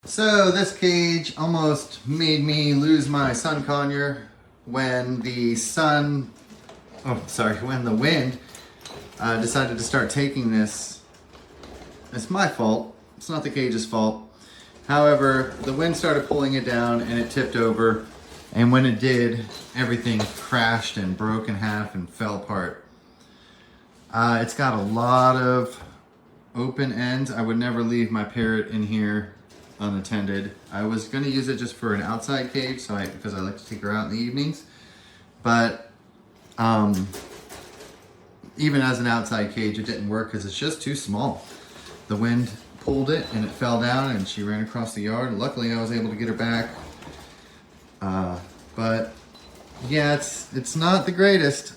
So this cage almost made me lose my sun conure when the when the wind decided to start taking this. It's my fault. It's not the cage's fault. However, the wind started pulling it down and it tipped over. And when it did, everything crashed and broke in half and fell apart. It's got a lot of open ends. I would never leave my parrot in here unattended. I was going to use it just for an outside cage because I like to take her out in the evenings. But even as an outside cage, it didn't work because it's just too small. The wind pulled it and it fell down and she ran across the yard. Luckily, I was able to get her back. But yeah, it's not the greatest.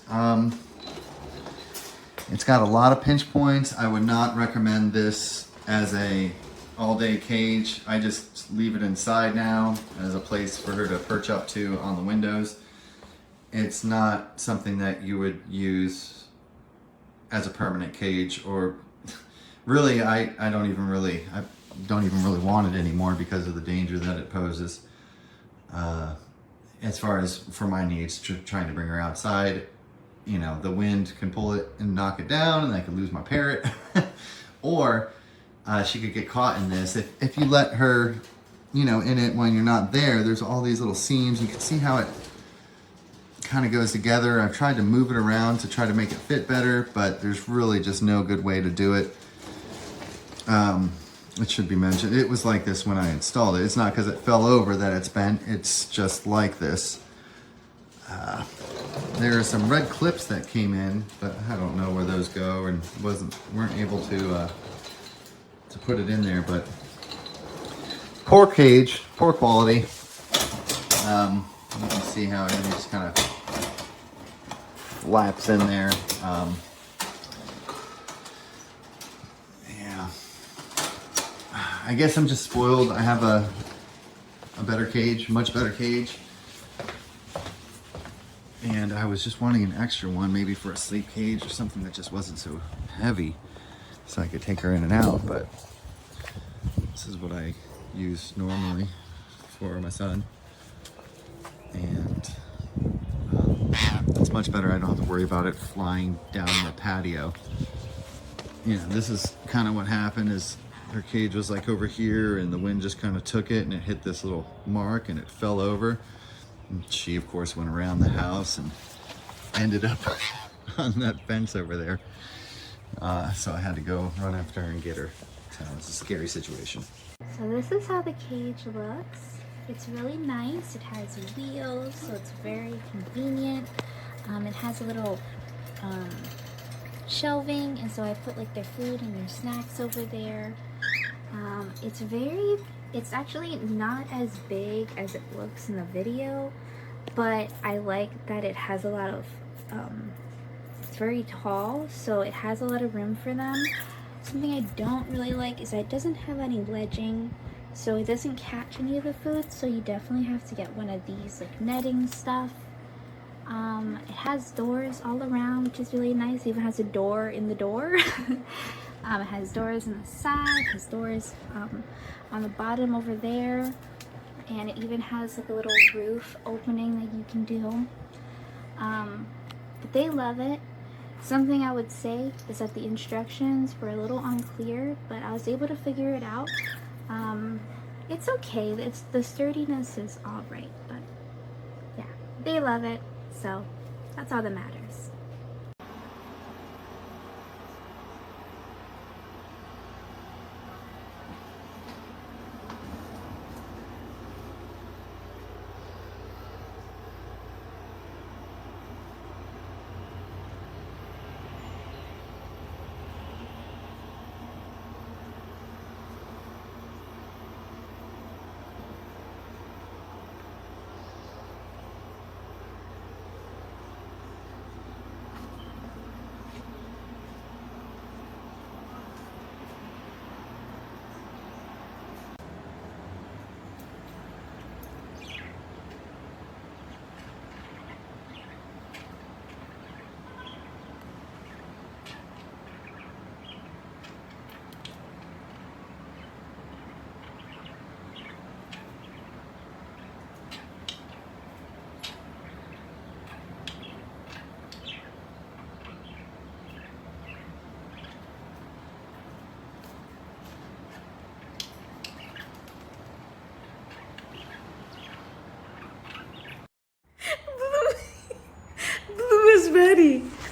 It's got a lot of pinch points. I would not recommend this as a all-day cage. I just leave it inside now as a place for her to perch up to on the windows. It's not something that you would use as a permanent cage, or really, I don't even really want it anymore because of the danger that it poses. As far as for my needs, trying to bring her outside, you know, the wind can pull it and knock it down and I could lose my parrot. Or she could get caught in this. If you let her, you know, in it when you're not there, there's all these little seams. You can see how it kind of goes together. I've tried to move it around to try to make it fit better, but there's really just no good way to do it. It should be mentioned, it was like this when I installed it. It's not because it fell over that it's bent. It's just like this. There are some red clips that came in, but I don't know where those go, and weren't able to put it in there. But poor cage, poor quality. You can see how everything just kind of flaps in there. Yeah, I guess I'm just spoiled. I have a better cage, much better cage. And I was just wanting an extra one, maybe for a sleep cage or something that just wasn't so heavy, so I could take her in and out. But this is what I use normally for my son. And it's much better. I don't have to worry about it flying down the patio. You know, this is kind of what happened is her cage was like over here and the wind just kind of took it and it hit this little mark and it fell over. And she, of course, went around the house and ended up on that fence over there. So I had to go run after her and get her. So it's a scary situation. So this is how the cage looks. It's really nice. It has wheels, so it's very convenient. It has a little shelving, and so I put like their food and their snacks over there. It's actually not as big as it looks in the video, but I like that it has a lot of, it's very tall, so it has a lot of room for them. Something I don't really like is that it doesn't have any ledging, so it doesn't catch any of the food, so you definitely have to get one of these like netting stuff. It has doors all around, which is really nice. It even has a door in the door. It has doors on the side, it has doors on the bottom over there, and it even has like a little roof opening that you can do. But they love it. Something I would say is that the instructions were a little unclear, but I was able to figure it out. It's okay. The sturdiness is all right, but yeah, they love it, so that's all that matters.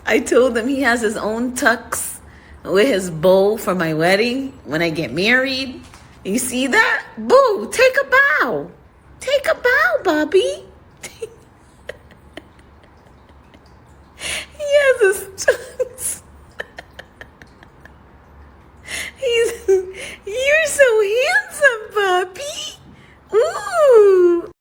I told him he has his own tux with his bow for my wedding when I get married. You see that? Boo, take a bow. Take a bow, Bobby. He has his tux. You're so handsome, Bobby. Ooh.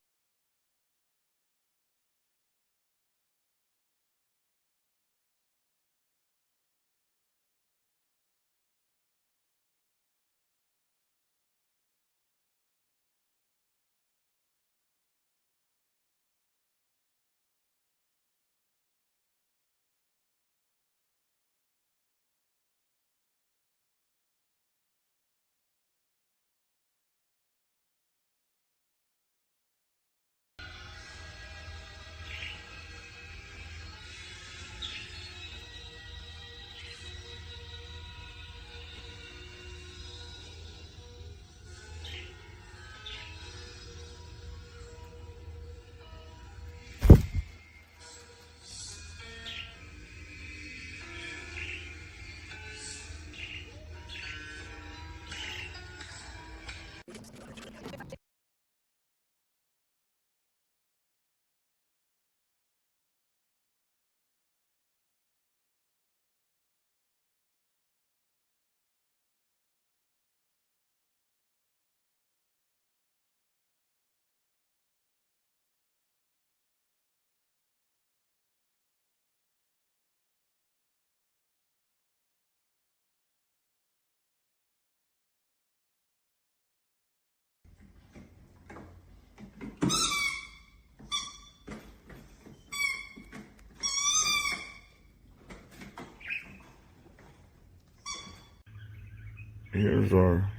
Here's our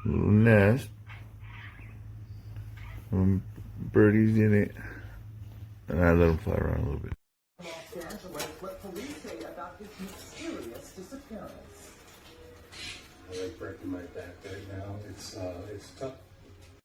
little nest. Birdies in it. And I let them fly around a little bit. What police say about his mysterious disappearance. I like breaking my back right now. It's tough.